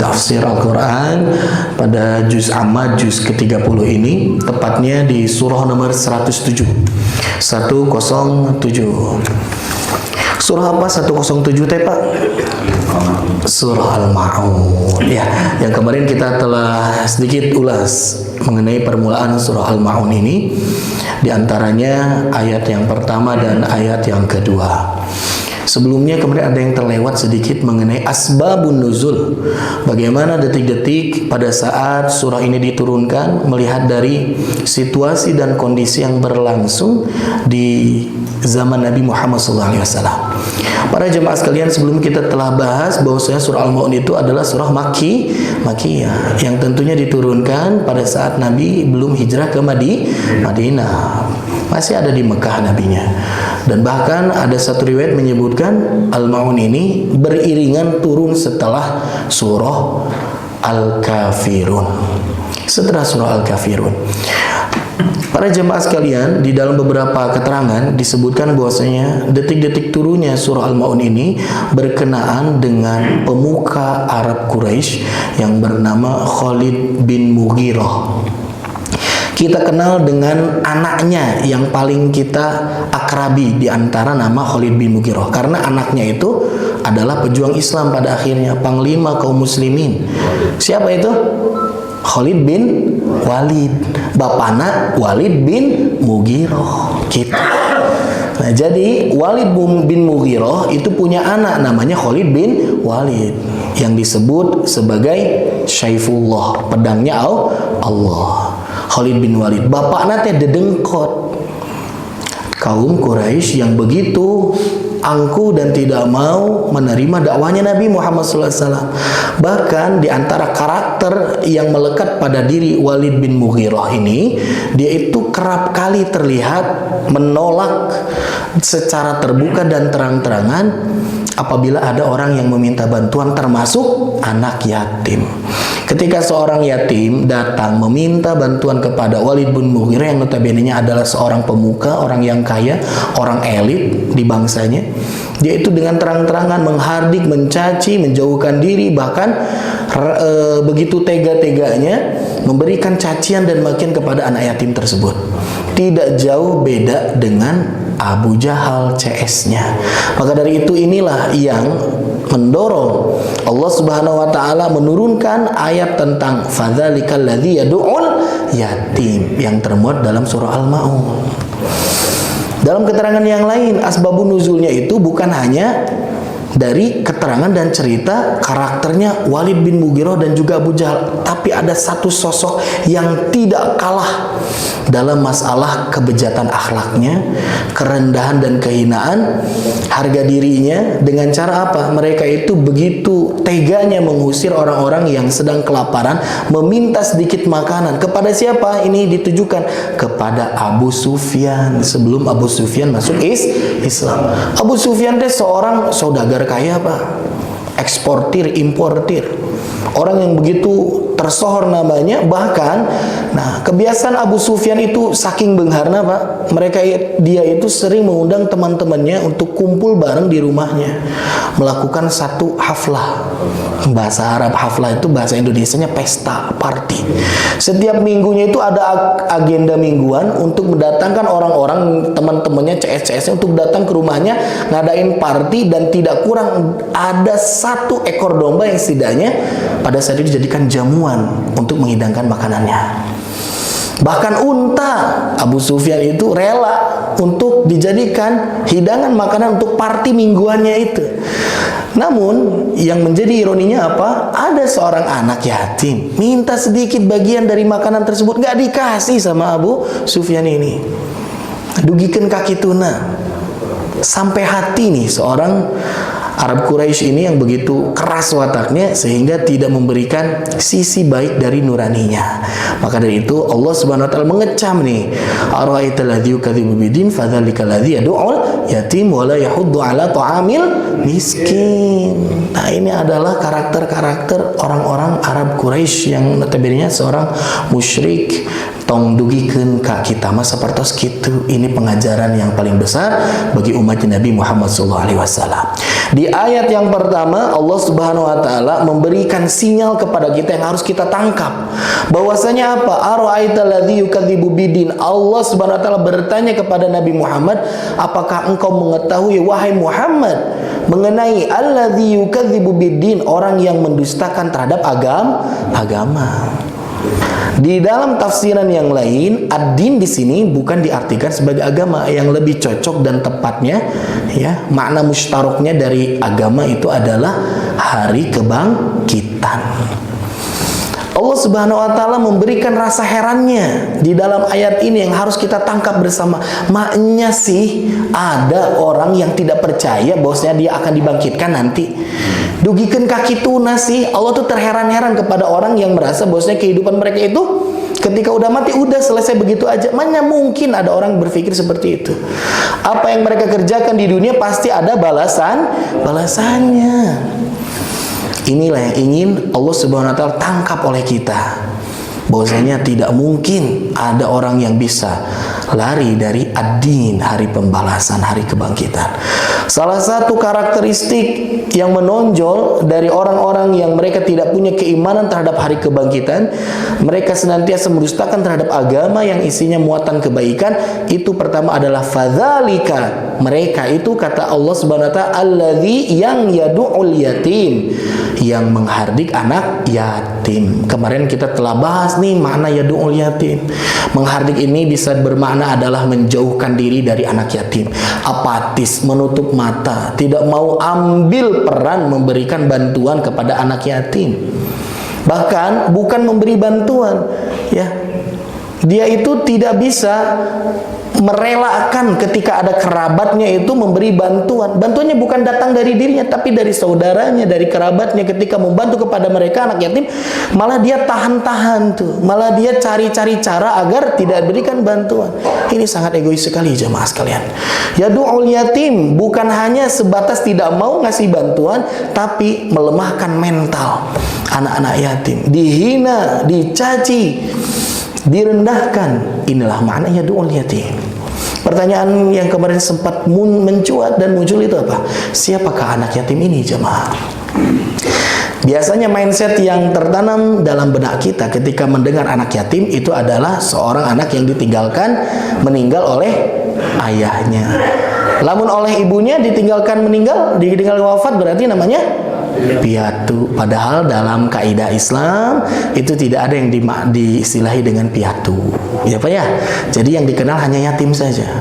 tafsir Al-Quran pada juz Amma juz ke-30 ini, tepatnya di surah nomor 107. 107. Surah apa 107 teh Pak? Surah Al-Ma'un. Ya, yang kemarin kita telah sedikit ulas mengenai permulaan surah Al-Ma'un ini, di antaranya ayat yang pertama dan ayat yang kedua. Sebelumnya kemarin ada yang terlewat sedikit mengenai asbabun nuzul. Bagaimana detik-detik pada saat surah ini diturunkan, melihat dari situasi dan kondisi yang berlangsung di zaman Nabi Muhammad SAW. Para jemaah sekalian, sebelum kita telah bahas bahwasanya surah Al-Ma'un itu adalah surah Makkiyah yang tentunya diturunkan pada saat Nabi belum hijrah ke Madinah. Masih ada di Mekah nabinya. Dan bahkan ada satu riwayat menyebutkan Al-Ma'un ini beriringan turun setelah surah Al-Kafirun. Setelah surah Al-Kafirun. Para jemaah sekalian, di dalam beberapa keterangan disebutkan bahwasanya detik-detik turunnya surah Al-Ma'un ini berkenaan dengan pemuka Arab Quraisy yang bernama Khalid bin Mughirah. Kita kenal dengan anaknya yang paling kita akrabi di antara nama Khalid bin Mughirah, karena anaknya itu adalah pejuang Islam pada akhirnya, panglima kaum muslimin. Siapa itu? Khalid bin Walid. Bapakna Walid bin Mughirah. Gitu. Nah, jadi Walid bin Mughirah itu punya anak namanya Khalid bin Walid yang disebut sebagai Syaifullah, pedangnya Allah. Khalid bin Walid, bapaknya teh dedengkot kaum Quraisy yang begitu angkuh dan tidak mau menerima dakwahnya Nabi Muhammad SAW. Bahkan di antara karakter yang melekat pada diri Walid bin Mughirah ini, dia itu kerap kali terlihat menolak secara terbuka dan terang-terangan apabila ada orang yang meminta bantuan, termasuk anak yatim. Ketika seorang yatim datang meminta bantuan kepada Walid bin Mughirah yang notabene-nya adalah seorang pemuka, orang yang kaya, orang elit di bangsanya, dia itu dengan terang-terangan menghardik, mencaci, menjauhkan diri, bahkan begitu tega-teganya memberikan cacian dan makian kepada anak yatim tersebut. Tidak jauh beda dengan Abu Jahal CS-nya. Maka dari itu inilah yang mendorong Allah Subhanahu wa taala menurunkan ayat tentang fadzalikal ladzi yad'ul yatim yang termuat dalam surah Al-Ma'un. Dalam keterangan yang lain, asbabun nuzulnya itu bukan hanya dari keterangan dan cerita karakternya Walid bin Mughirah dan juga Abu Jahal, tapi ada satu sosok yang tidak kalah dalam masalah kebejatan akhlaknya, kerendahan dan kehinaan harga dirinya. Dengan cara apa? Mereka itu begitu teganya mengusir orang-orang yang sedang kelaparan, meminta sedikit makanan. Kepada siapa ini ditujukan? Kepada Abu Sufyan sebelum Abu Sufyan masuk Islam. Abu Sufyan itu seorang saudagar kaya Pak, eksportir, importir, orang yang begitu tersohor namanya. Bahkan, nah, kebiasaan Abu Sufyan itu saking bengharna Pak, dia itu sering mengundang teman-temannya untuk kumpul bareng di rumahnya, melakukan satu haflah. Bahasa Arab haflah itu bahasa Indonesianya pesta, party. Setiap minggunya itu ada agenda mingguan untuk mendatangkan orang-orang teman-temannya, CS-CS untuk datang ke rumahnya, ngadain party, dan tidak kurang ada satu ekor domba yang setidaknya pada saat itu dijadikan jamuan untuk menghidangkan makanannya. Bahkan unta Abu Sufyan itu rela untuk dijadikan hidangan makanan untuk party mingguannya itu. Namun yang menjadi ironinya apa? Ada seorang anak yatim minta sedikit bagian dari makanan tersebut, gak dikasih sama Abu Sufyan ini. Dugikan kaki tuna. Sampai hati nih seorang Arab Quraisy ini yang begitu keras wataknya sehingga tidak memberikan sisi baik dari nuraninya. Maka dari itu Allah Subhanahu wa taala mengecam nih, ara'aital ladzi yukadzibu bidin fadzalikal ladzi yad'ul yatim wa la yahuddu 'ala ta'amil miskin. Nah, ini adalah karakter-karakter orang-orang Arab Quraisy yang notabene seorang musyrik tong dugikeun ka kita mah sapertos kitu. Ini pengajaran yang paling besar bagi umat Nabi Muhammad SAW. Di ayat yang pertama Allah Subhanahu wa taala memberikan sinyal kepada kita yang harus kita tangkap. Bahwasanya apa? Ara'aital ladzi yukadzibu bidin. Allah Subhanahu wa taala bertanya kepada Nabi Muhammad, apakah engkau mengetahui wahai Muhammad mengenai alladzi yukadzibu bidin, orang yang mendustakan terhadap agama. Di dalam tafsiran yang lain, ad-din di sini bukan diartikan sebagai agama. Yang lebih cocok dan tepatnya, ya, makna mustaroknya dari agama itu adalah hari kebangkitan. Allah Subhanahu wa taala memberikan rasa herannya di dalam ayat ini yang harus kita tangkap bersama. Maknya sih ada orang yang tidak percaya bahwasanya dia akan dibangkitkan nanti. Dugikeun kaki tuna sih. Allah tuh terheran-heran kepada orang yang merasa bahwasanya kehidupan mereka itu ketika udah mati udah selesai begitu aja. Mana mungkin ada orang berpikir seperti itu. Apa yang mereka kerjakan di dunia pasti ada balasannya. Inilah yang ingin Allah Subhanahu wa taala tangkap oleh kita. Bahwasanya tidak mungkin ada orang yang bisa lari dari ad-din, hari pembalasan, hari kebangkitan. Salah satu karakteristik yang menonjol dari orang-orang yang mereka tidak punya keimanan terhadap hari kebangkitan, mereka senantiasa mendustakan terhadap agama yang isinya muatan kebaikan. Itu pertama adalah fadzalika, mereka itu kata Allah Subhanahu wa taala alladzi yang yad'ul yatim, yang menghardik anak yatim. Kemarin kita telah bahas nih makna yad'ul yatim. Menghardik ini bisa bermakna adalah menjauhkan diri dari anak yatim, apatis, menutup mata, tidak mau ambil peran memberikan bantuan kepada anak yatim. Bahkan bukan memberi bantuan, ya. Dia itu tidak bisa merelakan ketika ada kerabatnya itu memberi bantuan. Bantuannya bukan datang dari dirinya, tapi dari saudaranya, dari kerabatnya. Ketika membantu kepada mereka anak yatim, malah dia tahan-tahan tuh, malah dia cari-cari cara agar tidak berikan bantuan. Ini sangat egois sekali jemaah sekalian. Yadu'ul yatim bukan hanya sebatas tidak mau ngasih bantuan, tapi melemahkan mental anak-anak yatim, dihina, dicaci, direndahkan. Inilah maknanya yadu'ul yatim. Pertanyaan yang kemarin sempat mencuat dan muncul itu apa? Siapakah anak yatim ini jemaah? Biasanya mindset yang tertanam dalam benak kita ketika mendengar anak yatim itu adalah seorang anak yang ditinggalkan, meninggal oleh ayahnya. Lamun oleh ibunya ditinggalkan wafat, berarti namanya piatu. Padahal dalam kaidah Islam itu tidak ada yang diistilahi dengan piatu, ya Pak ya. Jadi yang dikenal hanya yatim saja.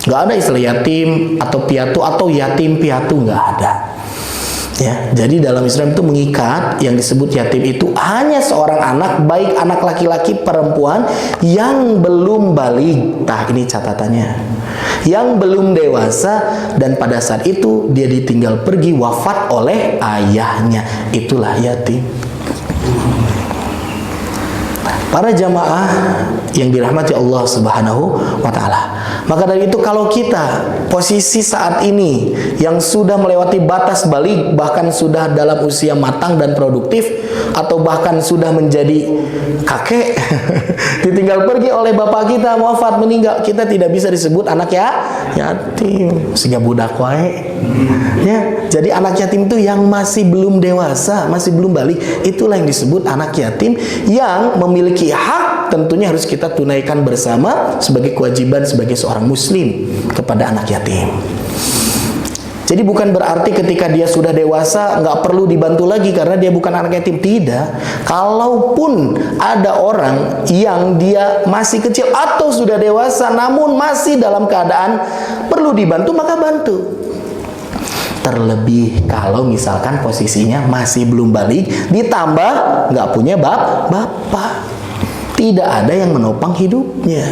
Nggak ada istilah yatim atau piatu atau yatim piatu, nggak ada. Ya, jadi dalam Islam itu mengikat yang disebut yatim itu hanya seorang anak, baik anak laki-laki perempuan yang belum baligh. Nah, ini catatannya. Yang belum dewasa dan pada saat itu dia ditinggal pergi wafat oleh ayahnya. Itulah yatim. Para jamaah yang dirahmati Allah Subhanahu wa taala. Maka dari itu kalau kita posisi saat ini yang sudah melewati batas baligh, bahkan sudah dalam usia matang dan produktif, atau bahkan sudah menjadi kakek ditinggal pergi oleh bapak kita, wafat, meninggal, kita tidak bisa disebut anak yatim. Sehingga budak wae. Ya, jadi anak yatim itu yang masih belum dewasa, masih belum baligh, itulah yang disebut anak yatim yang memiliki hak, tentunya harus kita tunaikan bersama sebagai kewajiban sebagai seorang muslim kepada anak yatim. Jadi bukan berarti ketika dia sudah dewasa nggak perlu dibantu lagi karena dia bukan anak yatim. Tidak. Kalaupun ada orang yang dia masih kecil atau sudah dewasa namun masih dalam keadaan perlu dibantu, maka bantu. Terlebih kalau misalkan posisinya masih belum baligh, ditambah nggak punya bapak, tidak ada yang menopang hidupnya.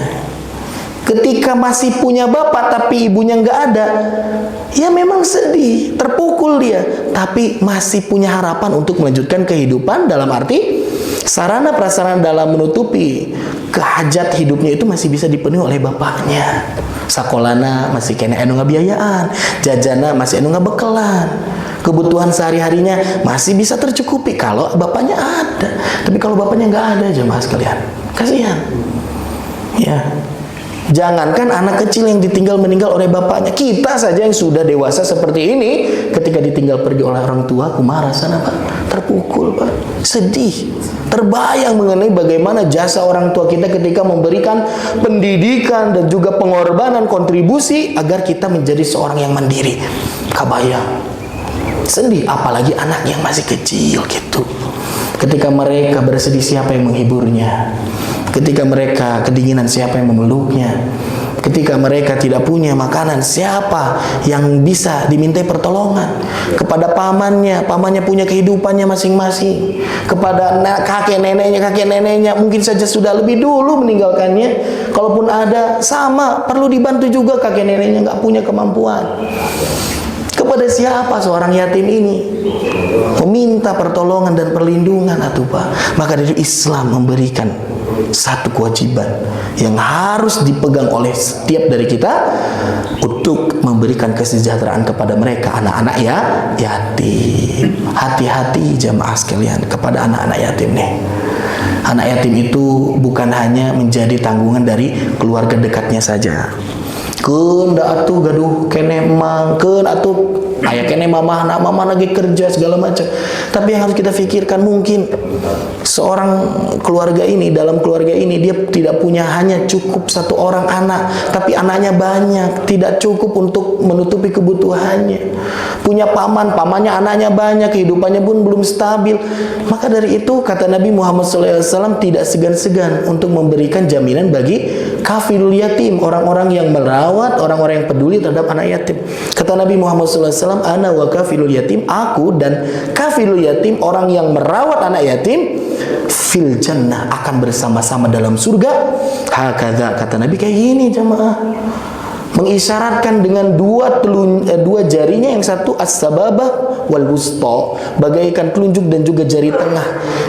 Ketika masih punya bapak tapi ibunya nggak ada, ya memang sedih, terpukul dia, tapi masih punya harapan untuk melanjutkan kehidupan, dalam arti sarana prasarana dalam menutupi kehajat hidupnya itu masih bisa dipenuhi oleh bapaknya. Sakolana masih kena anu ngabiayaan, jajana masih anu ngabekelan, kebutuhan sehari-harinya masih bisa tercukupi kalau bapaknya ada. Tapi kalau bapaknya nggak ada, jemaah sekalian, kasihan. Ya. Jangankan anak kecil yang ditinggal meninggal oleh bapaknya, kita saja yang sudah dewasa seperti ini, ketika ditinggal pergi oleh orang tua, kumaha rasana Pak? Terpukul Pak, sedih, terbayang mengenai bagaimana jasa orang tua kita ketika memberikan pendidikan dan juga pengorbanan kontribusi agar kita menjadi seorang yang mandiri. Kabayang, sedih, apalagi anak yang masih kecil gitu. Ketika mereka bersedih, siapa yang menghiburnya? Ketika mereka kedinginan, siapa yang memeluknya? Ketika mereka tidak punya makanan, siapa yang bisa dimintai pertolongan? Kepada pamannya, pamannya punya kehidupannya masing-masing. Kepada kakek neneknya mungkin saja sudah lebih dulu meninggalkannya. Kalaupun ada, sama, perlu dibantu juga kakek neneknya, nggak punya kemampuan. Kepada siapa seorang yatim ini meminta pertolongan dan perlindungan atuh Pak? Maka dari Islam memberikan satu kewajiban yang harus dipegang oleh setiap dari kita untuk memberikan kesejahteraan kepada mereka, anak-anak ya yatim. Hati-hati jamaah sekalian kepada anak-anak yatim nih. Anak yatim itu bukan hanya menjadi tanggungan dari keluarga dekatnya saja. Keun da atuh gaduh kene mangkeun atuh aya kene mama lagi kerja segala macam. Tapi yang harus kita pikirkan, mungkin seorang keluarga ini, dalam keluarga ini dia tidak punya hanya cukup satu orang anak, tapi anaknya banyak, tidak cukup untuk menutupi kebutuhannya. Punya pamannya anaknya banyak, kehidupannya pun belum stabil. Maka dari itu kata Nabi Muhammad SAW tidak segan-segan untuk memberikan jaminan bagi kafilul yatim, orang-orang yang merawat, orang-orang yang peduli terhadap anak yatim. Kata Nabi Muhammad SAW, ana wa kafilul yatim, aku dan kafilul yatim, orang yang merawat anak yatim, fil jannah, akan bersama-sama dalam surga. Hakadha, kata Nabi kayak gini jamaah. Mengisyaratkan dengan dua jarinya, yang satu as-sababah wal wusta, bagaikan telunjuk dan juga jari tengah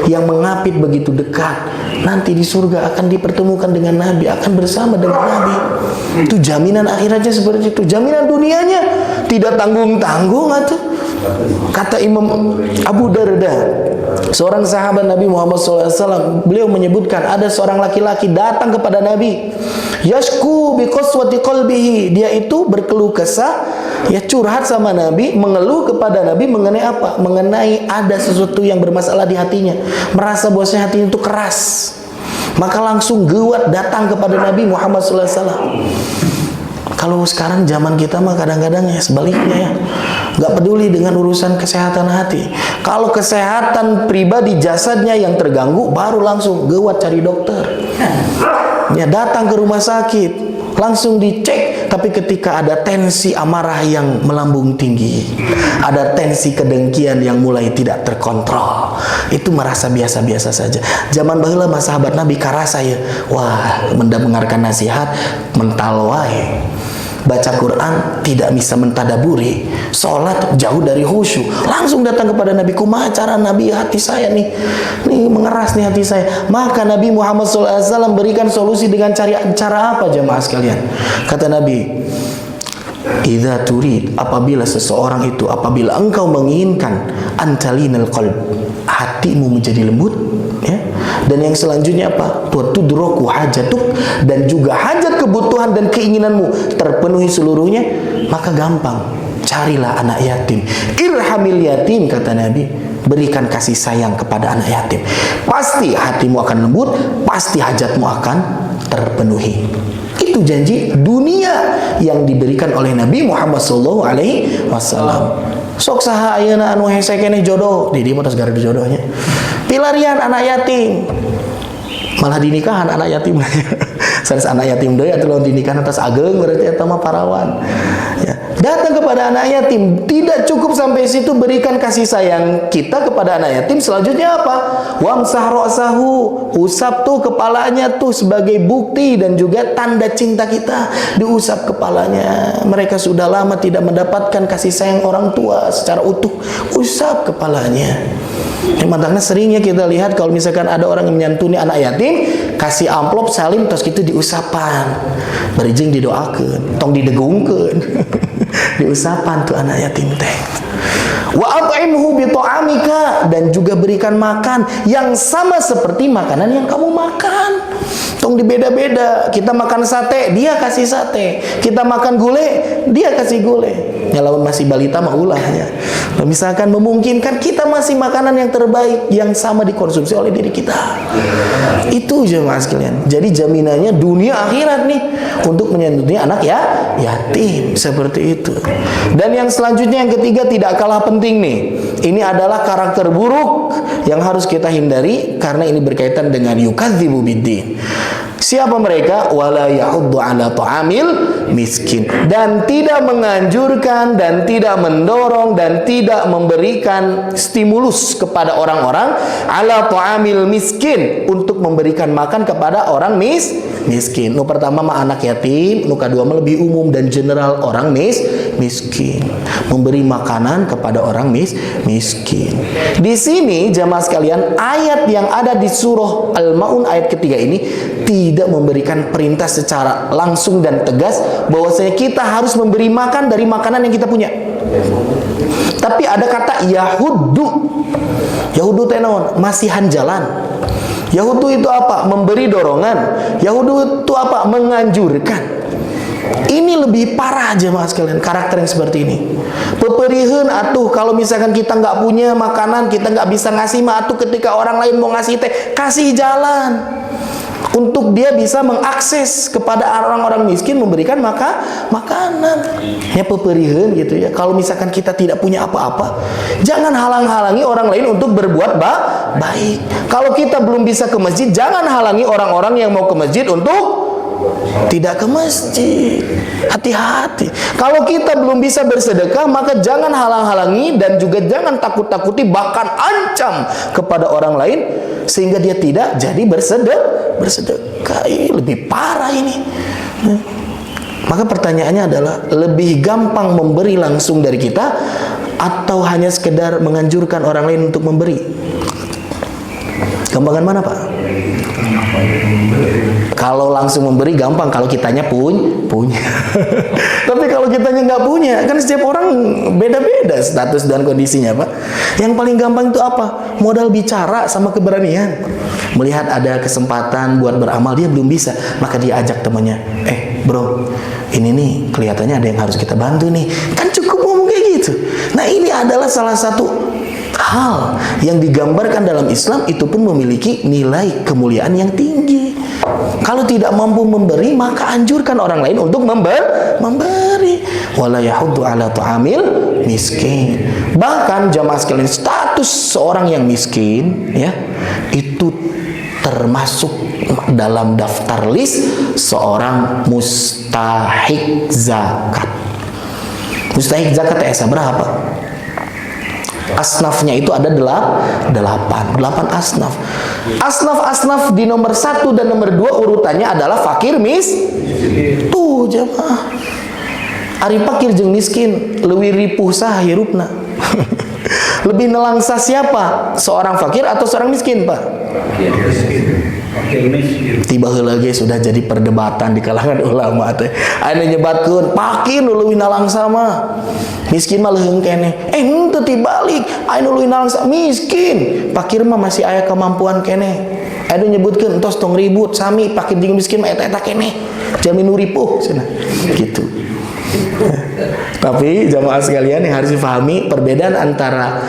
yang mengapit begitu dekat. Nanti di surga akan dipertemukan dengan Nabi, akan bersama dengan Nabi. Itu jaminan akhiratnya seperti itu. Jaminan dunianya tidak tanggung-tanggung atuh. Kata Imam Abu Darda, seorang sahabat Nabi Muhammad SAW, beliau menyebutkan ada seorang laki-laki datang kepada Nabi, yashku bi qaswati qalbihi, dia itu berkeluh kesah, ya curhat sama Nabi, mengeluh kepada Nabi mengenai apa? Mengenai ada sesuatu yang bermasalah di hatinya, merasa bahwasanya hatinya itu keras. Maka langsung gewat datang kepada Nabi Muhammad SAW. Kalau sekarang zaman kita mah kadang-kadang ya sebaliknya ya, nggak peduli dengan urusan kesehatan hati. Kalau kesehatan pribadi jasadnya yang terganggu, baru langsung gewat cari dokter. Ya datang ke rumah sakit, langsung dicek. Tapi ketika ada tensi amarah yang melambung tinggi, ada tensi kedengkian yang mulai tidak terkontrol, itu merasa biasa-biasa saja. Zaman baheula mah sahabat Nabi karasa ya, wah mendengarkan nasihat mental wae. Baca Quran tidak bisa mentadaburi, sholat jauh dari khusyuk, langsung datang kepada Nabi. Kumaha cara Nabi, hati saya nih mengeras nih hati saya. Maka Nabi Muhammad SAW berikan solusi dengan cara apa jemaah sekalian? Kata Nabi, idza turid, apabila seseorang itu, apabila engkau menginginkan antalinal qalb, hatimu menjadi lembut, ya. Dan yang selanjutnya apa? Tudraku hajatuk, dan juga hajat kebutuhan dan keinginanmu terpenuhi seluruhnya, maka gampang, carilah anak yatim. Irhamil yatim, kata Nabi, berikan kasih sayang kepada anak yatim. Pasti hatimu akan lembut, pasti hajatmu akan terpenuhi. Itu janji dunia yang diberikan oleh Nabi Muhammad SAW. Sok saha ayeuna anu hese keneh jodoh, di dieu mah tos gara jodohnya. Pilarian anak yatim. Malah dinikahan anak yatim. Sanes anak yatim deui atuh lamun dinikahan atas ageng berarti eta mah parawan. Ya, datang kepada anak yatim, tidak cukup sampai situ berikan kasih sayang kita kepada anak yatim. Selanjutnya apa? Wamsah ra'sahu, usap tuh kepalanya tuh sebagai bukti dan juga tanda cinta kita, diusap kepalanya. Mereka sudah lama tidak mendapatkan kasih sayang orang tua secara utuh, usap kepalanya. Makanya seringnya kita lihat kalau misalkan ada orang yang menyantuni anak yatim, kasih amplop salim terus gitu diusapan, berijing didoakeun, tong didegungkeun. Diusapan tuh anak yatim teh. Wa at'imhu bi ta'amika, dan juga berikan makan yang sama seperti makanan yang kamu makan. Tong dibeda-beda. Kita makan sate, dia kasih sate. Kita makan gulai, dia kasih gulai. Ya lawan masih balita mah ulahnya. Misalkan memungkinkan kita masih makanan yang terbaik yang sama dikonsumsi oleh diri kita. Itu jemaah sekalian. Jadi jaminannya dunia akhirat nih untuk menyentuhnya anak ya yatim, seperti itu. Dan yang selanjutnya yang ketiga tidak kalah penting nih. Ini adalah karakter buruk yang harus kita hindari karena ini berkaitan dengan yukadzibu biddin. Siapa mereka? Wala yahuddu ala ta'amil miskin, dan tidak menganjurkan dan tidak mendorong dan tidak memberikan stimulus kepada orang-orang ala ta'amil miskin, untuk memberikan makan kepada orang miskin. Nu pertama mah anak yatim, nu kedua mah lebih umum dan general orang miskin. Memberi makanan kepada orang miskin. Di sini jamaah sekalian, ayat yang ada di surah Al-Maun ayat ketiga ini tidak memberikan perintah secara langsung dan tegas bahwasanya kita harus memberi makan dari makanan yang kita punya. Tapi ada kata yahuddu. Yahuddu teh naon? Masihan jalan. Yahuddu itu apa? Memberi dorongan. Yahuddu itu apa? Menganjurkan. Ini lebih parah jemaah sekalian, karakter yang seperti ini. Peperiheun atuh, kalau misalkan kita nggak punya makanan, kita nggak bisa ngasih mah atuh, ketika orang lain mau ngasih teh, kasih jalan untuk dia bisa mengakses kepada orang-orang miskin, memberikan makanan. Ya peperiheun gitu ya. Kalau misalkan kita tidak punya apa-apa, jangan halang-halangi orang lain untuk berbuat baik. Kalau kita belum bisa ke masjid, jangan halangi orang-orang yang mau ke masjid untuk tidak ke masjid. Hati-hati. Kalau kita belum bisa bersedekah, maka jangan halang-halangi dan juga jangan takut-takuti, bahkan ancam kepada orang lain sehingga dia tidak jadi bersedekah. Ini lebih parah ini. Maka pertanyaannya adalah, lebih gampang memberi langsung dari kita atau hanya sekedar menganjurkan orang lain untuk memberi? Gampangan mana, Pak? Kalau langsung memberi gampang, kalau kitanya punya. Tapi kalau kitanya nggak punya, kan setiap orang beda-beda status dan kondisinya, Pak. Yang paling gampang itu apa? Modal bicara sama keberanian. Melihat ada kesempatan buat beramal, dia belum bisa, maka dia ajak temannya, bro, ini nih kelihatannya ada yang harus kita bantu nih. Kan cukup ngomong kayak gitu. Nah, ini adalah salah satu hal yang digambarkan dalam Islam, itu pun memiliki nilai kemuliaan yang tinggi. Kalau tidak mampu memberi, maka anjurkan orang lain untuk memberi. Wala yahuddu ala ta'amil miskin. Bahkan jamaah sekalian, status seorang yang miskin ya, itu termasuk dalam daftar list seorang mustahik zakat. Mustahik zakat berapa? Asnafnya itu ada 8 asnaf. Asnaf di nomor 1 dan nomor 2 urutannya adalah fakir tuh jemaah. Ari fakir jeung miskin leuwih ripuh saha hirupna. Lebih nelangsa siapa? Seorang fakir atau seorang miskin, Pak? Tiba lagi sudah jadi perdebatan di kalangan ulama teh. Anu nyebatkeun fakir nu leuwih nalangsa mah, miskin mah leuheung keneh. Henteu tibalik, anu leuwih nalangsa miskin, fakir mah masih aya kemampuan keneh. Anu nyebutkeun entos tong ribut sami fakir jeung miskin mah eta keneh. Jamin nu ripuh cenah. Gitu. Tapi jamaah sekalian yang harus difahami perbedaan antara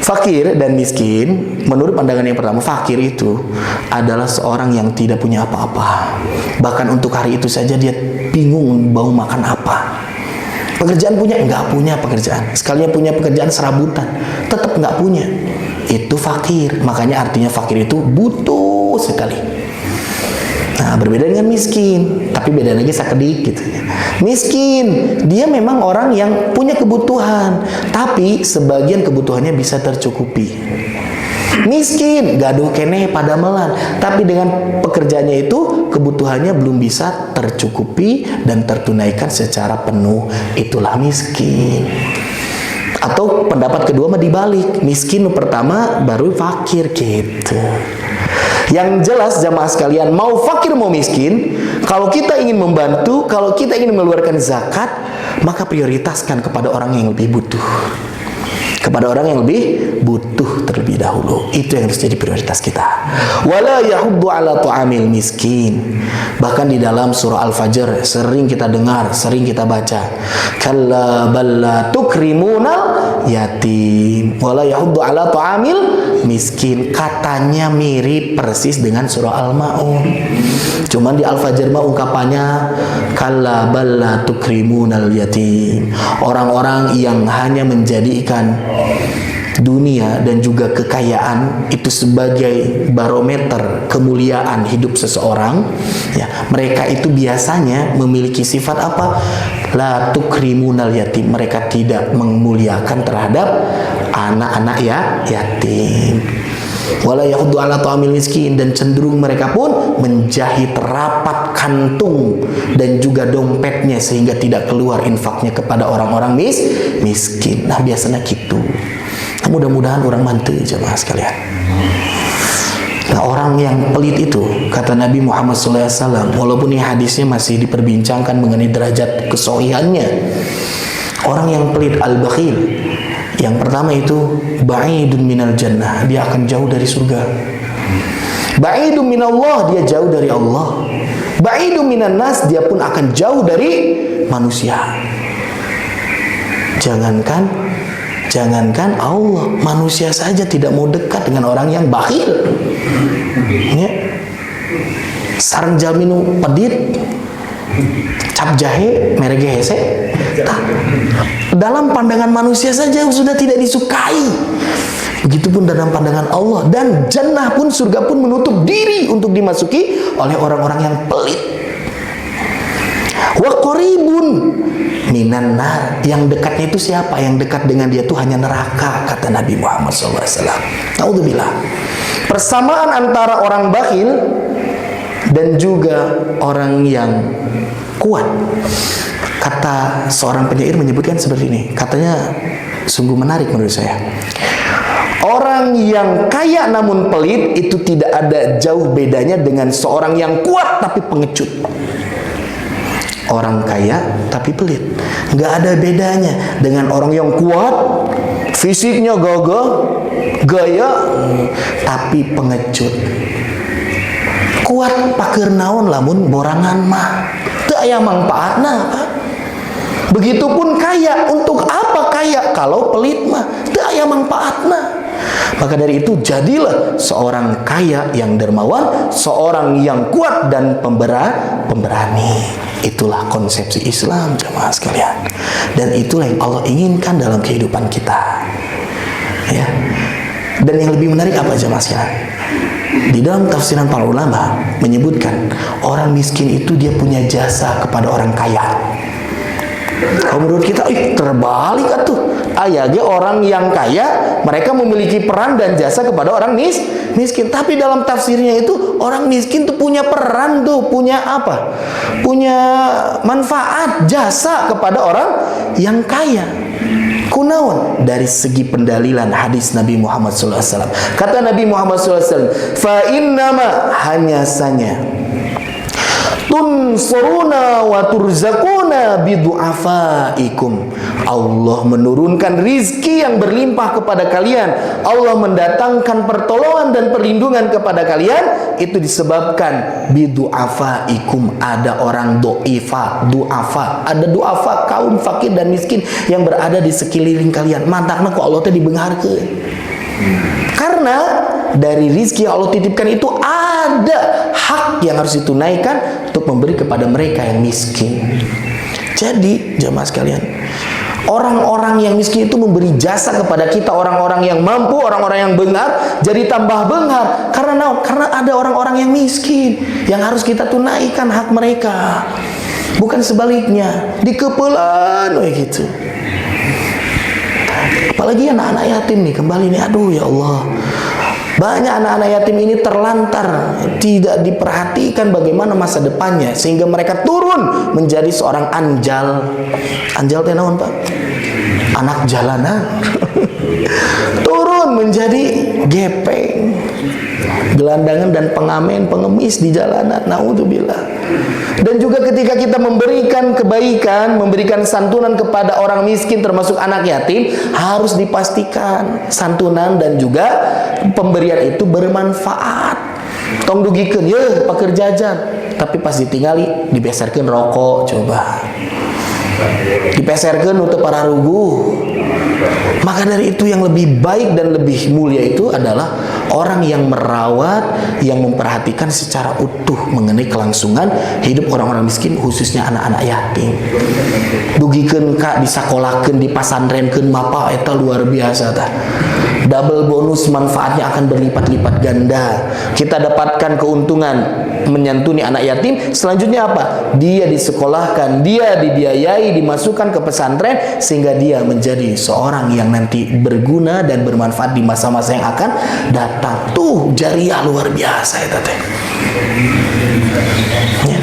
fakir dan miskin. Menurut pandangan yang pertama, fakir itu adalah seorang yang tidak punya apa-apa. Bahkan untuk hari itu saja dia bingung mau makan apa. Pekerjaan punya? Enggak punya pekerjaan. Sekalinya punya pekerjaan serabutan, tetap enggak punya. Itu fakir. Makanya artinya fakir itu butuh sekali. Nah, berbeda dengan miskin, tapi beda lagi sakedik gitu ya. Miskin, dia memang orang yang punya kebutuhan, tapi sebagian kebutuhannya bisa tercukupi. Miskin, gaduh keneh padamelan, tapi dengan pekerjaannya itu kebutuhannya belum bisa tercukupi dan tertunaikan secara penuh. Itulah miskin. Atau pendapat kedua mah dibalik, miskin pertama baru fakir gitu. Yang jelas jamaah sekalian, mau fakir mau miskin, kalau kita ingin membantu, kalau kita ingin mengeluarkan zakat, maka prioritaskan kepada orang yang lebih butuh. kepada orang yang lebih butuh terlebih dahulu. Itu yang harus jadi prioritas kita. Wala yahuddu ala ta'amil miskin. Bahkan di dalam surah Al-Fajr sering kita dengar, sering kita baca, kalla balla tukrimunal yatim wala yahuddu ala ta'amil miskin. Katanya mirip persis dengan surah Al-Maun. Cuman di Al-Fajr mah ungkapannya kalla balla tukrimunal yatim. Orang-orang yang hanya menjadikan dunia dan juga kekayaan itu sebagai barometer kemuliaan hidup seseorang, ya, mereka itu biasanya memiliki sifat apa? La tukrimunal yatim. Mereka tidak memuliakan terhadap anak-anak yatim. Wala yahuddu ala ta'amil miskin. Dan cenderung mereka pun menjahit rapat kantung dan juga dompetnya sehingga tidak keluar infaknya kepada orang-orang miskin. Nah, biasanya gitu. Mudah-mudahan orang mantu jemaah sekalian. Nah, orang yang pelit itu, kata Nabi Muhammad SAW, walaupun ini hadisnya masih diperbincangkan mengenai derajat kesohihannya, orang yang pelit al-bakhil, yang pertama itu ba'idun minal jannah, dia akan jauh dari surga. Ba'idun minallah, dia jauh dari Allah. Ba'idun minan nas, dia pun akan jauh dari manusia. Jangankan Allah, manusia saja tidak mau dekat dengan orang yang bakhil. Ya. Sareng jalminu pedit, cap jahe, merek hese. Dalam pandangan manusia saja sudah tidak disukai. Begitupun dalam pandangan Allah. Dan jannah pun, surga pun menutup diri untuk dimasuki oleh orang-orang yang pelit. Wa qaribun minan nar. Yang dekatnya itu siapa? Yang dekat dengan dia itu hanya neraka, kata Nabi Muhammad SAW. Naudzubillah. Persamaan antara orang bakhil dan juga orang yang kuat. Kata seorang penyair menyebutkan seperti ini. Katanya sungguh menarik menurut saya. Orang yang kaya namun pelit itu tidak ada jauh bedanya dengan seorang yang kuat tapi pengecut. Orang kaya tapi pelit, nggak ada bedanya dengan orang yang kuat, fisiknya gagah, gaya, tapi pengecut. Kuat pakeur naon lamun borangan mah, teu aya mangpaatna, Pak. Begitupun kaya, untuk apa kaya kalau pelit mah, teu aya mangpaatna. Maka dari itu jadilah seorang kaya yang dermawan, seorang yang kuat dan pemberani. Itulah konsepsi Islam jemaah sekalian. Dan itulah yang Allah inginkan dalam kehidupan kita. Ya. Dan yang lebih menarik apa jemaah sekalian? Di dalam tafsiran para ulama menyebutkan orang miskin itu dia punya jasa kepada orang kaya. Kalau menurut kita, terbalik atuh. Ayahnya orang yang kaya, mereka memiliki peran dan jasa kepada orang miskin. Tapi dalam tafsirnya itu, orang miskin tuh punya peran tuh, punya apa? Punya manfaat, jasa kepada orang yang kaya. Kunaon? Dari segi pendalilan hadis Nabi Muhammad SAW. Kata Nabi Muhammad SAW, fa innama, hanya saja tunsuruna wa turzakuna bidu'afaikum. Allah menurunkan rizki yang berlimpah kepada kalian. Allah mendatangkan pertolongan dan perlindungan kepada kalian. Itu disebabkan bidu'afaikum. Ada orang du'afa. Ada du'afa, kaum fakir dan miskin yang berada di sekeliling kalian. Mantapna kok Allah teh dibengarkeun. Karena dari rizki yang Allah titipkan itu ada hak yang harus ditunaikan untuk memberi kepada mereka yang miskin. Jadi jemaah sekalian, orang-orang yang miskin itu memberi jasa kepada kita. Orang-orang yang mampu, orang-orang yang bengar jadi tambah bengar. Karena ada orang-orang yang miskin yang harus kita tunaikan hak mereka. Bukan sebaliknya, dikepelan gitu. Apalagi anak-anak yatim nih, kembali nih, aduh ya Allah. Banyak anak-anak yatim ini terlantar, tidak diperhatikan bagaimana masa depannya, sehingga mereka turun menjadi seorang anjal. Anjal teh naon, Pak? Anak jalanan. Turun menjadi gepeng. gelandangan dan pengamen, pengemis di jalanan. Naudzubillah. Dan juga ketika kita memberikan kebaikan, memberikan santunan kepada orang miskin termasuk anak yatim, harus dipastikan santunan dan juga pemberian itu bermanfaat. Tong dugikeun ye paker jajan, tapi pas ditinggali dibeserkeun rokok, coba dipeserkeun untuk para ruguh. Maka dari itu yang lebih baik dan lebih mulia itu adalah orang yang merawat, yang memperhatikan secara utuh mengenai kelangsungan hidup orang-orang miskin, khususnya anak-anak yatim. Dugikeun ka disakolahkeun, dipasantrenkeun mapa eta luar biasa tah. Double bonus, manfaatnya akan berlipat-lipat ganda. Kita dapatkan keuntungan menyantuni anak yatim. Selanjutnya apa? Dia disekolahkan, dia dibiayai, dimasukkan ke pesantren sehingga dia menjadi seorang yang nanti berguna dan bermanfaat di masa-masa yang akan datang. Tuh jariah luar biasa itu teh. Ya.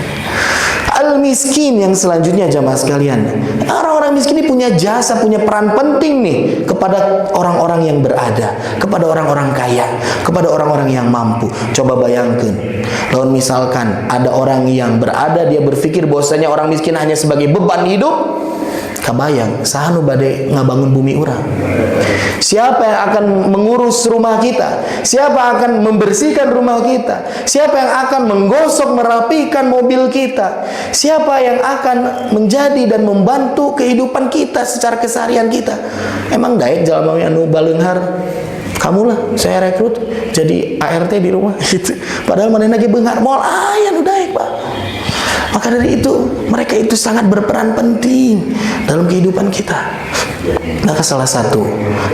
Al-miskin yang selanjutnya jamaah sekalian, orang-orang miskin ini punya jasa, punya peran penting nih kepada orang-orang yang berada, kepada orang-orang kaya, kepada orang-orang yang mampu. Coba bayangkan, lawan misalkan ada orang yang berada, dia berpikir bahwasanya orang miskin hanya sebagai beban hidup. Kabayang, sahanu bade ngabangun bumi urang. Siapa yang akan mengurus rumah kita? Siapa yang akan membersihkan rumah kita? Siapa yang akan menggosok, merapikan mobil kita? Siapa yang akan menjadi dan membantu kehidupan kita secara keseharian kita? Emang daek jalma anu baleunghar? Kamulah saya rekrut jadi ART di rumah gitu. Padahal manehna ge beunghar moal aya nu daek, Pak. Maka dari itu, mereka itu sangat berperan penting dalam kehidupan kita. Maka salah satu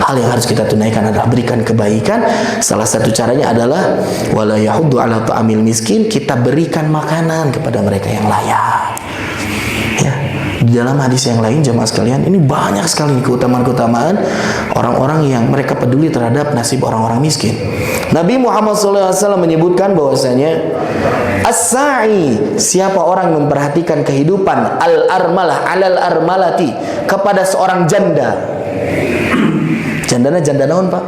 hal yang harus kita tunaikan adalah berikan kebaikan. Salah satu caranya adalah wala yahuddu ala ta'amil miskin, kita berikan makanan kepada mereka yang layak. Ya. Di dalam hadis yang lain jemaah sekalian, ini banyak sekali keutamaan-keutamaan orang-orang yang mereka peduli terhadap nasib orang-orang miskin. Nabi Muhammad SAW menyebutkan bahwasanya as-sa'i, siapa orang yang memperhatikan kehidupan al-armalah alal armalati, kepada seorang janda. Jandana janda naon, Pak?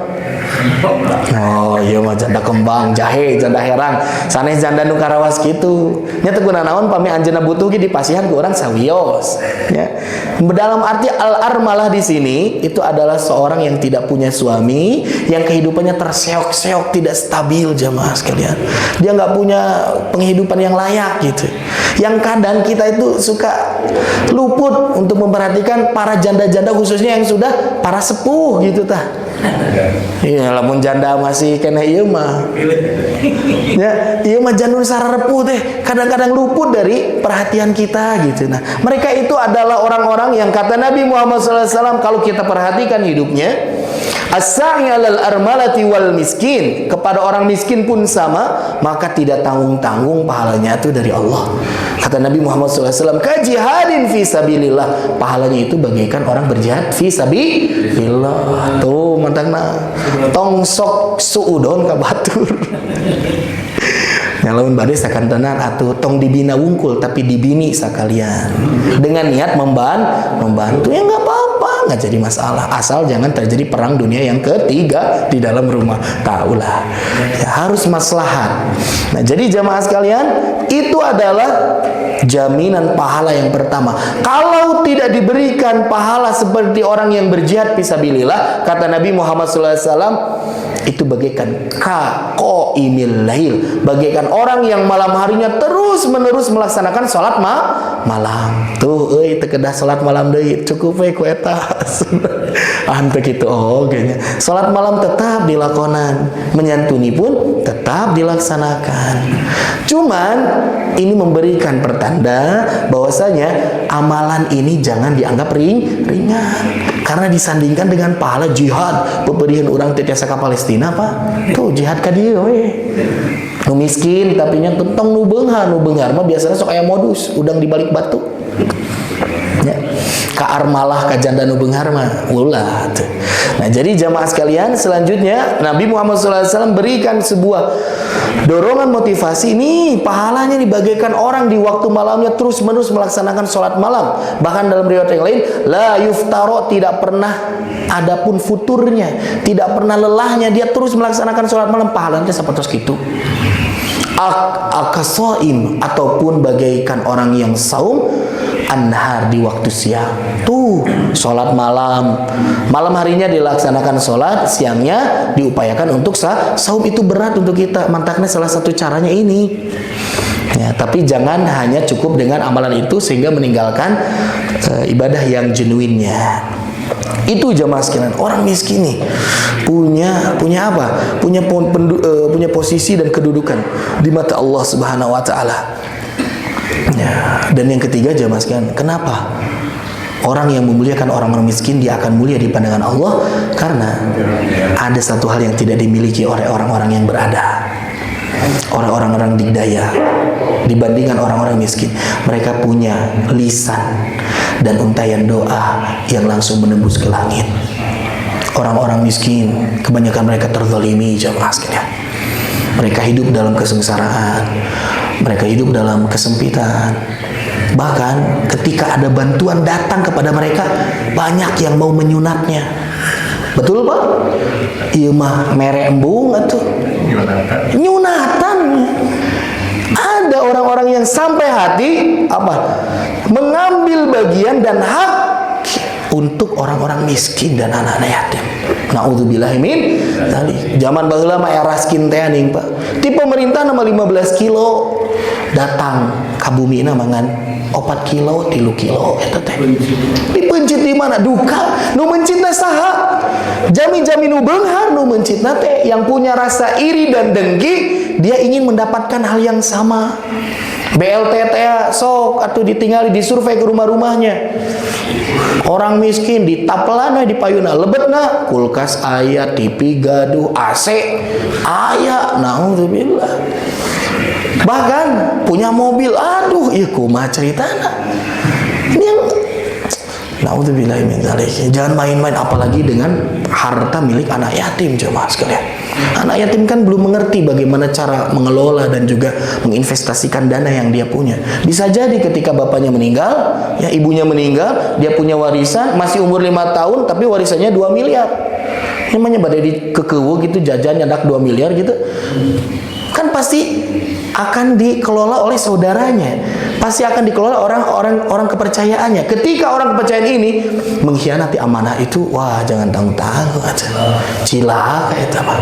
Oh iya mah janda kembang, jahe, janda herang. Sanes janda nu karawas kitu. Nya teu guna naon pami anjeunna butuh ge dipasihan ku urang sawios. Ya. Dalam arti al-armalah di sini itu adalah seorang yang tidak punya suami, yang kehidupannya terseok-seok, tidak stabil jamaah sekalian. Dia nggak punya penghidupan yang layak gitu. Yang kadang kita itu suka luput untuk memperhatikan para janda-janda, khususnya yang sudah para sepuh gitu tah. Iya, lamun janda masih kena ieu mah. Ya, ieu mah janur sararepuh teh kadang-kadang luput dari perhatian kita gitu. Nah, mereka itu adalah orang-orang yang kata Nabi Muhammad SAW, kalau kita perhatikan hidupnya, as-sa'i 'alal armalati wal miskin, kepada orang miskin pun sama, maka tidak tanggung-tanggung pahalanya itu dari Allah. Kata Nabi Muhammad SAW, kajihadin fi sabilillah, pahalanya itu bagaikan orang berjihad fi sabilillah. Tuh mantangna tong sok suudon ka batur. Yang lamun bade sakantenan atuh tong dibina wungkul tapi dibini sakalian dengan niat membantu, ya nggak apa-apa, nggak jadi masalah, asal jangan terjadi perang dunia yang ketiga di dalam rumah. Taulah ya, harus maslahat. Nah, jadi jamaah sekalian, itu adalah jaminan pahala yang pertama. Kalau tidak diberikan pahala seperti orang yang berjihad fisabilillah, kata Nabi Muhammad SAW, itu bagaikan qaimil lail, bagaikan orang yang malam harinya terus-menerus melaksanakan salat malam. Tuh euy teu kedah salat malam deui, cukup we ku eta. Ante kitu kayaknya. Salat malam tetap dilakonan, menyantuni pun tetap dilaksanakan. Cuman ini memberikan pertanda bahwasanya amalan ini jangan dianggap ringan. Karena disandingkan dengan pahala jihad, pemberian orang tiasa ka Palestina, Pak. Tuh jihad ka dieu we. Nu miskin tapi nya tentang nu beunghar mah biasanya sok aya modus udang di balik batu. ka armalah ka janda nu beunghar mah ulah tuh. Nah, jadi jamaah sekalian, selanjutnya Nabi Muhammad SAW berikan sebuah dorongan motivasi. Ini pahalanya dibagikan orang di waktu malamnya terus-menerus melaksanakan sholat malam. Bahkan dalam riwayat yang lain, la yuftaro, tidak pernah adapun futurnya, tidak pernah lelahnya, dia terus melaksanakan sholat malam, pahalanya seperti itu. Akasoim, ataupun bagaikan orang yang saum anhar, di waktu siang. Tuh, sholat malam, malam harinya dilaksanakan sholat, siangnya diupayakan untuk saum. Itu berat untuk kita. Mantaknya salah satu caranya ini. Ya, tapi jangan hanya cukup dengan amalan itu sehingga meninggalkan ibadah yang genuinnya. Itu jamaah sekalian, orang miskin nih punya apa? Punya posisi dan kedudukan di mata Allah Subhanahu wa taala. Ya, dan yang ketiga jamaah sekalian, kenapa orang yang memuliakan orang-orang miskin dia akan mulia di pandangan Allah? Karena ada satu hal yang tidak dimiliki oleh orang-orang yang berada. Orang-orang dikdaya dibandingkan orang-orang miskin, mereka punya lisan dan untayan doa yang langsung menembus ke langit. Orang-orang miskin kebanyakan mereka terzalimi jamaah sekalian. Mereka hidup dalam kesengsaraan, mereka hidup dalam kesempitan. Bahkan ketika ada bantuan datang kepada mereka, banyak yang mau menyunatnya. Betul Pak? Iya mah mere embung atuh. Nyunatan. Ada orang-orang yang sampai hati apa? Mengambil bagian dan hak untuk orang-orang miskin dan anak-anak yatim. Naudzubillahi min dzalik. Zaman baheula mah era raskin teh ning Pak. Ti pemerintah nama 15 kilo datang ka bumi na mangan 4 kilo 3 kilo eta teh. Dipencit di mana? Duka. Nu mencitna saha? Jami-jami nu beunghar nu mencitna teh yang punya rasa iri dan dengki, dia ingin mendapatkan hal yang sama. BLT teh sok atuh ditinggali disurvei ke rumah-rumahnya. Orang miskin ditapelan we di payuna, lebetna kulkas aya, TV gaduh, AC aya, naudzubillah. Bahkan punya mobil, aduh ieu kumaha ceritana. Ini yang naudzubillahi min dzalik. Jangan main-main apalagi dengan harta milik anak yatim jemaah sekalian. Anak yatim kan belum mengerti bagaimana cara mengelola dan juga menginvestasikan dana yang dia punya. Bisa jadi ketika bapaknya meninggal, ya ibunya meninggal, dia punya warisan, masih umur 5 tahun tapi warisannya 2 miliar. Namanya badai di kekeuweuk gitu, jajan nyadak 2 miliar gitu. Kan pasti akan dikelola oleh saudaranya, pasti akan dikelola orang kepercayaannya. Ketika orang kepercayaan ini mengkhianati amanah itu, wah jangan tanggung-tanggung aja, cilaka itu mah.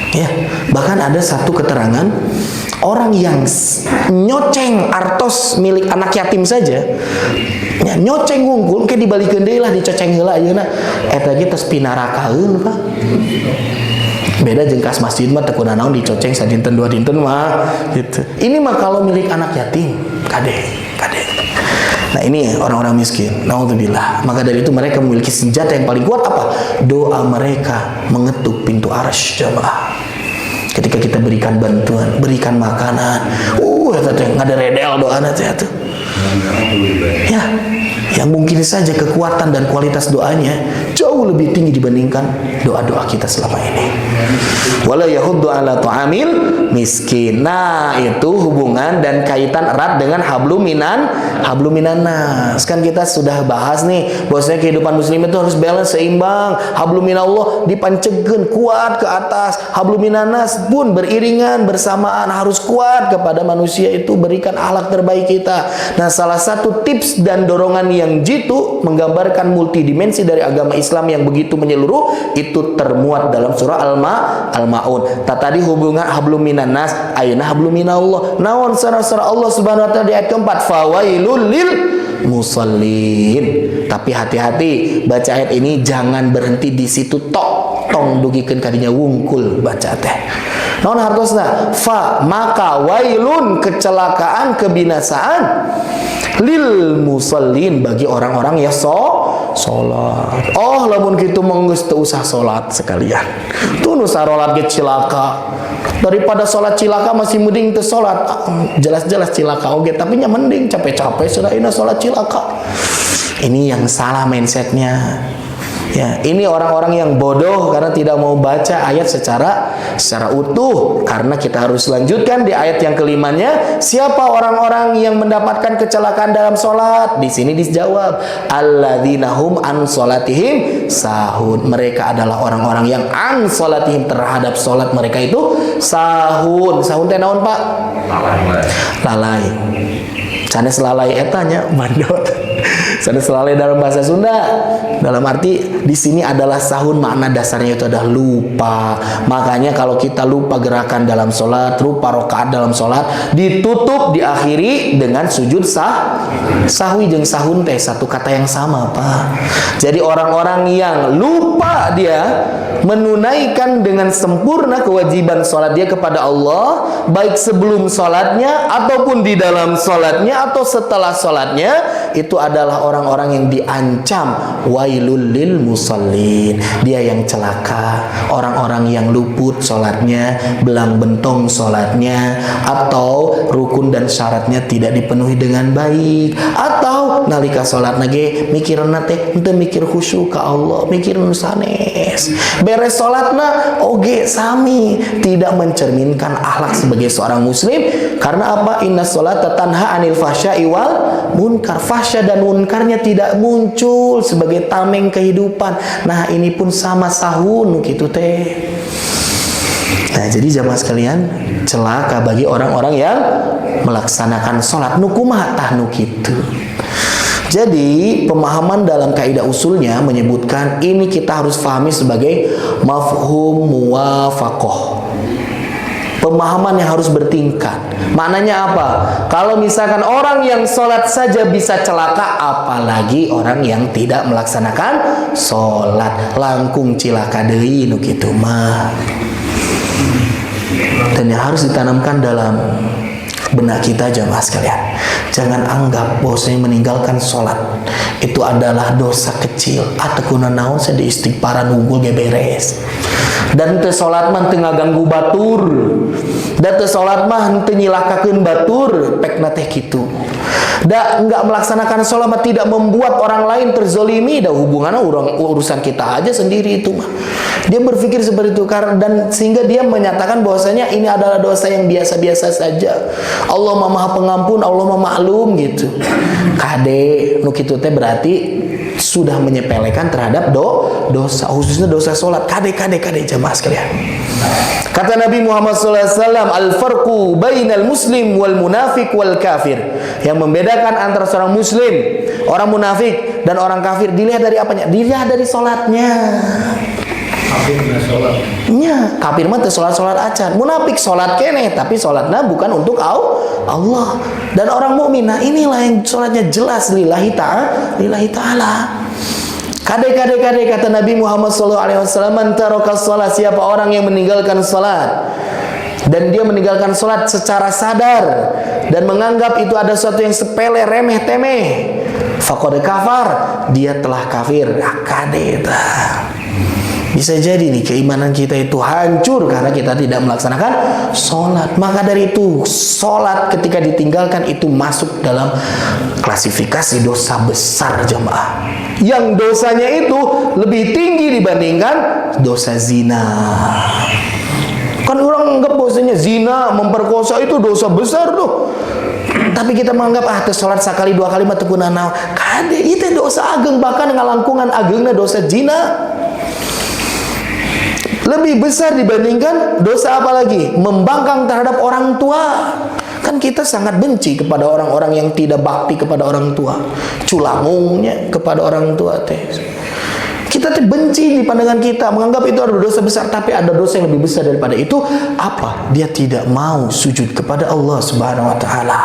Ya, bahkan ada satu keterangan orang yang nyoceng artos milik anak yatim saja, ya, nyoceng wungkul, kayak dibalikeun deui lah, dicoceng heula ayeuna, eta ge tos pinarakaeun Pak. Beda jengkas masjid mah teu kunaon dicoceng sadinten dua dinten mah gitu. Ini mah kalau milik anak yatim, kade. Nah, ini orang-orang miskin. Naudzubillah. Maka dari itu mereka memiliki senjata yang paling kuat apa? Doa mereka mengetuk pintu arsy jamaah. Ketika kita berikan bantuan, berikan makanan, eta teh ngaderedel doana teh atuh. Ya, yang mungkin saja kekuatan dan kualitas doanya jauh lebih tinggi dibandingkan doa-doa kita selama ini. Wala yahuddu ala ta'amil miskin. Nah, itu hubungan dan kaitan erat dengan hablum minan nas. Kan kita sudah bahas nih, bahwasanya kehidupan muslim itu harus balance, seimbang. Hablum minallah dipancegeun kuat ke atas, hablum minan nas pun beriringan bersamaan, harus kuat kepada manusia itu, berikan akhlak terbaik kita. Nah, salah satu tips dan dorongan yang jitu menggambarkan multidimensi dari agama Islam yang begitu menyeluruh itu termuat dalam surah Al-Maun. Tadi hubungan hablum minan nas, ayeuna hablum minallah. Naon sareng Allah Subhanahu wa taala di ayat keempat, fawailul lil musallin. Tapi hati-hati baca ayat ini jangan berhenti di situ tok, tong dugikeun kadinya wungkul baca teh. Naon hartosna? Fa maka wailun, kecelakaan, kebinasaan, lil musallin, bagi orang-orang yang Salat. Oh, lamun kitu menggeus teu usah salat sekalian. Tuh nu sarolat ge cilaka. Daripada salat cilaka masih mending teu salat. Jelas-jelas cilaka oge, tapi nya mending capek-capek selain salat cilaka. Ini yang salah mindsetnya. Ya, ini orang-orang yang bodoh karena tidak mau baca ayat secara utuh. Karena kita harus lanjutkan di ayat yang kelimanya, siapa orang-orang yang mendapatkan kecelakaan dalam sholat? Di sini dijawab, alladzina hum an sholatihim sahun. Mereka adalah orang-orang yang an sholatihim, terhadap sholat mereka itu sahun. Sahun teh naon, Pak? Lalai. Sanes lalai etanya mandot. Sanes lalai dalam bahasa Sunda. Dalam arti di sini adalah sahun, makna dasarnya itu adalah lupa. Makanya kalau kita lupa gerakan dalam sholat, lupa rakaat dalam sholat, ditutup, diakhiri dengan sujud sahwi jeung sahun teh satu kata yang sama, Pak. Jadi orang-orang yang lupa dia menunaikan dengan sempurna kewajiban sholat dia kepada Allah, baik sebelum sholatnya ataupun di dalam sholatnya atau setelah sholatnya, itu adalah orang-orang yang diancam wailul lil musallin. Dia yang celaka, orang-orang yang luput sholatnya, belang bentong sholatnya, atau rukun dan syaratnya tidak dipenuhi dengan baik, atau nalika sholat nage mikirna teh henteu mikir khusyuk ka Allah, mikir nu sanes. Beres sholatna oge sami, tidak mencerminkan akhlak sebagai seorang muslim. Karena apa? Inna sholata tanha anil fahsya'i wal munkar. Fahsya dan munkarnya tidak muncul sebagai tameng kehidupan. Nah, ini pun sama sahun gitu teh. Nah, jadi jamaah sekalian, celaka bagi orang-orang yang melaksanakan sholat nu kumaha tah nu kitu. Jadi pemahaman dalam kaidah usulnya menyebutkan ini kita harus pahami sebagai mafhum muwafaqah. Pemahaman yang harus bertingkat. Maknanya apa? Kalau misalkan orang yang sholat saja bisa celaka, apalagi orang yang tidak melaksanakan sholat, langkung cilaka deui nu kitu mah. Dan yang harus ditanamkan dalam benak kita jamaah sekalian, jangan anggap bahwasanya meninggalkan sholat itu adalah dosa kecil atau kuna naon saya di istighfaran unggul ge beres. Dan teu sholat mah teu ngaganggu batur, dan teu sholat mah teu nyilakakeun batur, pekna teh kitu. Da enggak melaksanakan sholat mah tidak membuat orang lain terzolimi, da hubungannya urusan kita aja sendiri itu mah. Dia berpikir seperti itu dan sehingga dia menyatakan bahwasanya ini adalah dosa yang biasa-biasa saja. Allah Maha Pengampun, Allah Maha Maklum gitu. Kade nu kitu teh berarti sudah menyepelekan terhadap dosa, khususnya dosa sholat. Kade jamaah sekalian. Kata Nabi Muhammad SAW, al-farqu bainal muslim wal munafiq wal kafir. Yang membedakan antara seorang muslim, orang munafik dan orang kafir dilihat dari apanya? Dilihat dari sholatnya. Kafir mah teu sholat acan, munafik sholat keneh tapi sholatnya bukan untuk Allah. Dan orang mukmin, nah inilah yang sholatnya jelas lillahi ta'ala. Kade kata Nabi Muhammad SAW, man taraka sholat, siapa orang yang meninggalkan sholat dan dia meninggalkan sholat secara sadar dan menganggap itu ada sesuatu yang sepele, remeh temeh, faqad kafar, dia telah kafir. Kade tah. Bisa jadi nih keimanan kita itu hancur karena kita tidak melaksanakan sholat. Maka dari itu sholat ketika ditinggalkan itu masuk dalam klasifikasi dosa besar jamaah. Yang dosanya itu lebih tinggi dibandingkan dosa zina. Kan orang anggap bahwasanya zina, memperkosa itu dosa besar tuh. Tapi kita menganggap sholat sekali dua kali mah teu naon. Kade itu dosa ageng, bahkan ngalangkungan agengna dosa zina. Lebih besar dibandingkan dosa apa lagi? Membangkang terhadap orang tua. Kan kita sangat benci kepada orang-orang yang tidak bakti kepada orang tua, culangungnya kepada orang tua teh. Kita teh benci di pandangan kita, menganggap itu adalah dosa besar. Tapi ada dosa yang lebih besar daripada itu. Apa? Dia tidak mau sujud kepada Allah Subhanahu wa Ta'ala.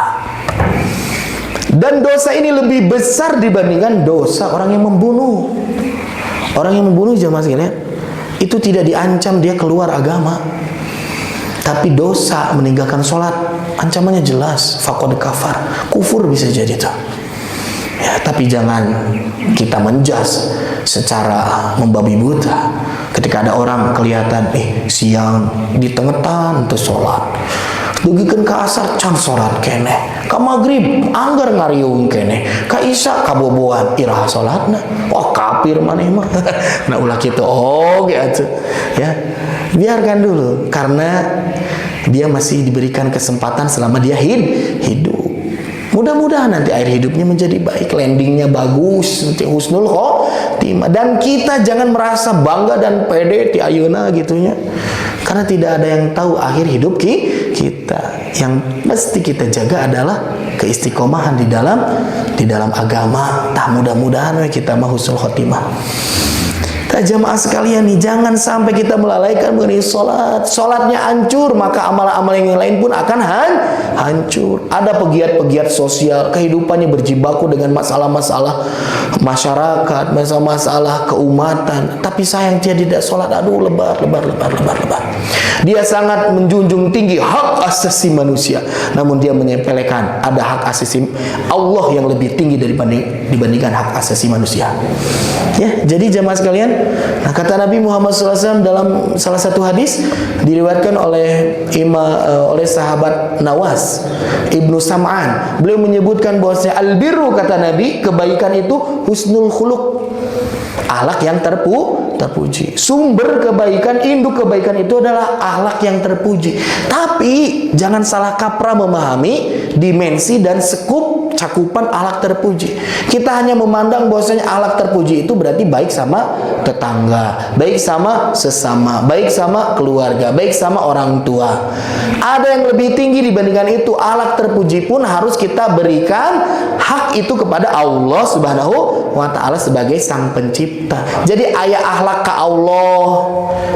Dan dosa ini lebih besar dibandingkan dosa orang yang membunuh. Orang yang membunuh jamaah sekalian, itu tidak diancam dia keluar agama, tapi dosa meninggalkan sholat ancamannya jelas, faqad kafar, kufur bisa jadi tuh. Ya, tapi jangan kita menjas secara membabi buta. Ketika ada orang kelihatan siang di tengetan teu salat, dugikeun ka asar can salat keneh, ka magrib anggar ngariung keneh, ka isya kaboboan iraha salatna. Wah, kafir maneh mah. Nah ulah kitu atuh. Ya. Biarkan dulu karena dia masih diberikan kesempatan selama dia hidup. Mudah-mudahan nanti akhir hidupnya menjadi baik, landingnya bagus, husnul khotimah. Dan kita jangan merasa bangga dan pede ti ayeuna gitunya. Karena tidak ada yang tahu akhir hidup kita. Yang mesti kita jaga adalah keistiqomahan di dalam agama. Tah mudah-mudahan kita mah husnul khotimah. Jamaah sekalian nih, jangan sampai kita melalaikan mengenai sholat. Sholatnya hancur, maka amal-amal yang lain pun akan hancur. Ada pegiat-pegiat sosial, kehidupannya berjibaku dengan masalah-masalah masyarakat, masalah-masalah keumatan. Tapi sayang dia tidak sholat, aduh lebar. Dia sangat menjunjung tinggi hak asasi manusia, namun dia menyepelekan ada hak asasi Allah yang lebih tinggi dibandingkan hak asasi manusia. Ya, jadi jamaah sekalian, nah kata Nabi Muhammad SAW dalam salah satu hadis diriwayatkan oleh oleh sahabat Nawas Ibnu Sam'an, beliau menyebutkan bahwasanya albirru, kata Nabi, kebaikan itu husnul khuluq, akhlak yang terpuji. Sumber kebaikan, induk kebaikan itu adalah akhlak yang terpuji. Tapi jangan salah kaprah memahami dimensi dan skup cakupan akhlak terpuji. Kita hanya memandang bahwasanya akhlak terpuji itu berarti baik sama tetangga, baik sama sesama, baik sama keluarga, baik sama orang tua. Ada yang lebih tinggi dibandingkan itu. Akhlak terpuji pun harus kita berikan hak itu kepada Allah Subhanahu wa ta'ala sebagai sang pencipta. Jadi ayat akhlak ke Allah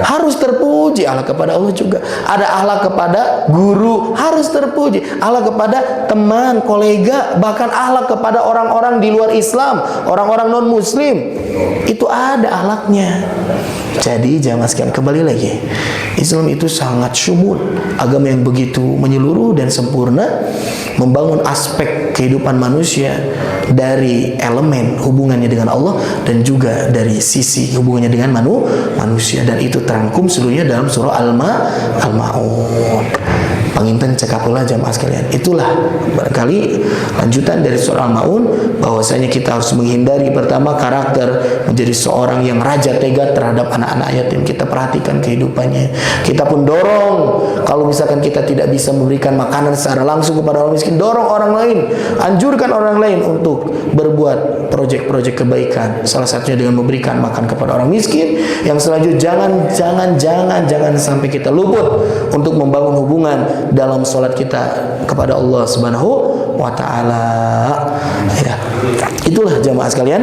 harus terpuji, akhlak kepada Allah juga. Ada akhlak kepada guru harus terpuji, akhlak kepada teman, kolega, bahkan akhlak kepada orang-orang di luar Islam, orang-orang non muslim, itu ada akhlaknya. Jadi jamaah sekalian, kembali lagi, Islam itu sangat syumul, agama yang begitu menyeluruh dan sempurna, membangun aspek kehidupan manusia dari elemen hubungannya dengan Allah dan juga dari sisi hubungannya dengan manusia, dan itu terangkum seluruhnya dalam surah Al-Ma'un. Panginten cekapulah jamaah sekalian. Itulah barangkali lanjutan dari surah Al-Ma'un, bahwasanya kita harus menghindari pertama karakter menjadi seorang yang raja tega terhadap anak-anak yatim. Kita perhatikan kehidupannya. Kita pun dorong, kalau misalkan kita tidak bisa memberikan makanan secara langsung kepada orang miskin, dorong orang lain, anjurkan orang lain untuk berbuat proyek-proyek kebaikan. Salah satunya dengan memberikan makan kepada orang miskin. Yang selanjutnya jangan sampai kita luput untuk membangun hubungan dalam sholat kita kepada Allah Subhanahu wa ta'ala. Ya. Itulah jamaah sekalian,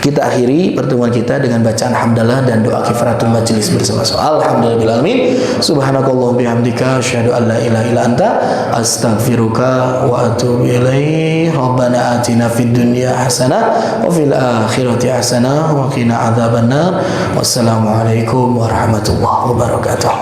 kita akhiri pertemuan kita dengan bacaan hamdalah dan doa kifaratul majlis bersama. Alhamdulillahirabbil alamin. Subhanakallahumma bihamdika asyhadu an la ilaha illa anta astaghfiruka wa atubu ilaik. Rabbana atina fid dunya hasanah wa fil akhirati hasanah wa qina adzabannar. Wassalamualaikum warahmatullahi wabarakatuh.